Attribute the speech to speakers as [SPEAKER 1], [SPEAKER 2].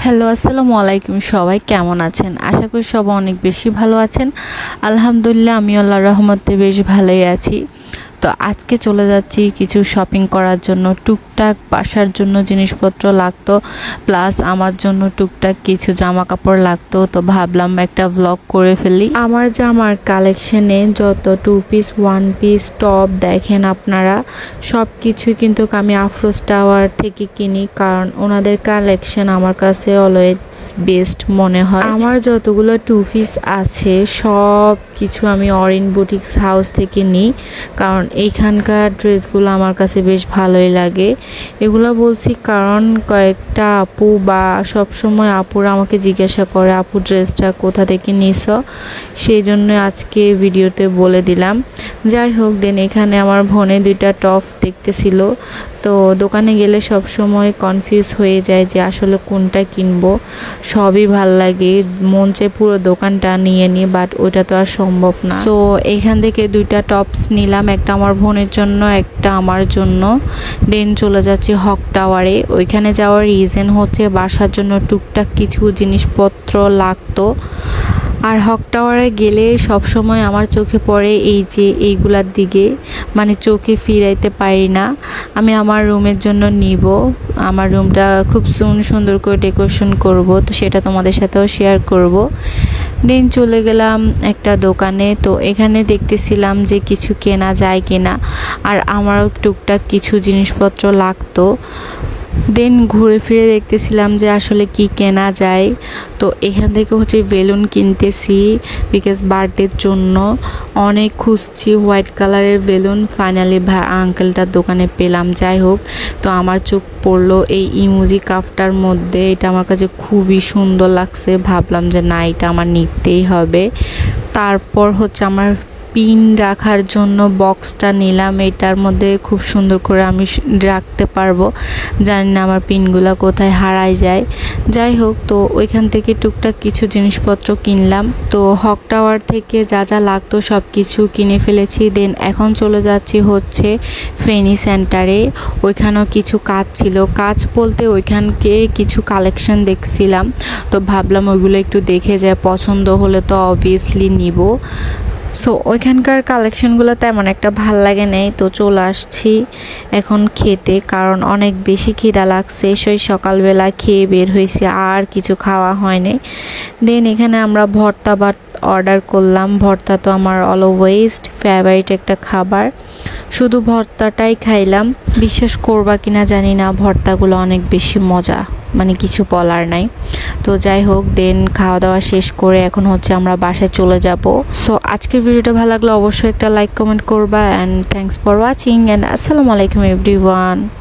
[SPEAKER 1] Hello, আসসালামু আলাইকুম। সবাই কেমন আছেন? আশা করি সবাই অনেক বেশি ভালো আছেন। আলহামদুলিল্লাহ, আমি আল্লাহর রহমতে বেশ ভালোই আছি। তো আজকে চলে যাচ্ছি কিছু শপিং করার জন্য। টুকটাক বাসার জন্য জিনিসপত্র লাগতো, প্লাস আমার জন্য টুকটাক কিছু জামা কাপড় লাগতো। তো ভাবলাম একটা ভ্লগ করে ফেলি। আমার জামার কালেকশনে যত 2 পিস 1 পিস টপ দেখেন আপনারা, সব কিছুই কিন্তু আমি আফরোজ টাওয়ার থেকে কিনি, কারণ ওনাদের কালেকশন আমার কাছে অলওয়েজ বেস্ট মনে হয়। আমার যতগুলো 2 পিস আছে সব কিছু আমি অরিন বুটিক্স হাউস থেকে নিই, কারণ এইখানকার ড্রেসগুলো আমার কাছে বেশ ভালোই লাগে। এগুলো বলছি কারণ কয়েকটা আপু বা সব সময় আপুরা আমাকে জিজ্ঞাসা করে, আপু ড্রেসটা কোথা থেকে নিছো, সেই জন্য আজকে ভিডিওতে বলে দিলাম। যাই হোক, দেন এখানে আমার বোনে 2টা টপ দেখতেছিল। তো দোকানে গেলে সব সময় কনফিউজ হয়ে যায় যে আসলে কোনটা কিনবো। সবই ভাল লাগে, মন চায় পুরো দোকানটা নিয়ে নিই, বাট ওইটা তো আর সম্ভব না। তো এইখান থেকে 2টা টপস নিলাম, একটা আমার বোনের জন্য, একটা আমার জন্য। দেন চলে যাচ্ছি হক টাওয়ারে। ওইখানে যাওয়ার রিজন হচ্ছে বাসার জন্য টুকটাক কিছু জিনিসপত্র লাগতো। আর হক টাওয়ারে গেলে সব সময় আমার চোখে পড়ে এই যে এইগুলার দিকে, মানে চোখে ফিরাইতে পারি না। আমি আমার রুমের জন্য নিব, আমার রুমটা খুব সুন্দর করে ডেকোরেশন করব, তো সেটা তোমাদের সাথেও শেয়ার করব। দিন চলে গেলাম একটা দোকানে। তো এখানে দেখতেছিলাম যে কিছু কেনা যায় কিনা, আর আমারও টুকটাক কিছু জিনিসপত্র লাগতো। দেন ঘুরে ফিরে দেখতেছিলাম যে আসলে কি কেনা যায়। তো এখান থেকে হচ্ছে বেলুন কিনতেছি, বিকজ বার্থডের জন্য অনেক খুঁজছি হোয়াইট কালারের বেলুন। ফাইনালি আঙ্কেলটার দোকানে পেলাম। যাই হোক, তো আমার চোখ পড়লো এই ইমোজি কাপটার মধ্যে। এটা আমার কাছে খুবই সুন্দর লাগছে, ভাবলাম যে না, এটা আমার নিতেই হবে। তারপর হচ্ছে আমার পিন রাখার জন্য বক্সটা নিলাম। এটার মধ্যে খুব সুন্দর করে আমি রাখতে পারবো, জানি না আমার পিনগুলো কোথায় হারায় যায়। যাই হোক, তো ওইখান থেকে টুকটাক কিছু জিনিসপত্র কিনলাম। তো হক টাওয়ার থেকে যা যা লাগতো সব কিছু কিনে ফেলেছি। দেন এখন চলে যাচ্ছি হচ্ছে ফেনী সেন্টারে। ওইখানেও কিছু কাজ ছিল, কাজ বলতে ওইখানকে কিছু কালেকশন দেখছিলাম। তো ভাবলাম ওইগুলো একটু দেখে যায়, পছন্দ হলে তো অবভিয়াসলি নিব। সো ওইখানকার কালেকশনগুলো তেমন একটা ভাল লাগে নাই। তো চলে আসছি এখন খেতে, কারণ অনেক বেশি খিদা লাগছে। সেই সকালবেলা খেয়ে বের হয়েছে, আর কিছু খাওয়া হয়নি। দেন এখানে আমরা ভর্তা অর্ডার করলাম। ভর্তা তো আমার অলওয়েজ ফেভারিট একটা খাবার, শুধু ভর্তাটাই খাইলাম। বিশ্বাস করবা কিনা জানি না, ভর্তাগুলো অনেক বেশি মজা, মানে কিছু বলার নাই। তো যাই হোক, দেন খাওয়া দাওয়া শেষ করে এখন হচ্ছে আমরা বাসায় চলে যাব। সো আজকের ভিডিওটা ভালো লাগলে অবশ্যই একটা লাইক কমেন্ট করবা, and thanks for watching, and আসসালামু আলাইকুম এভরিওয়ান।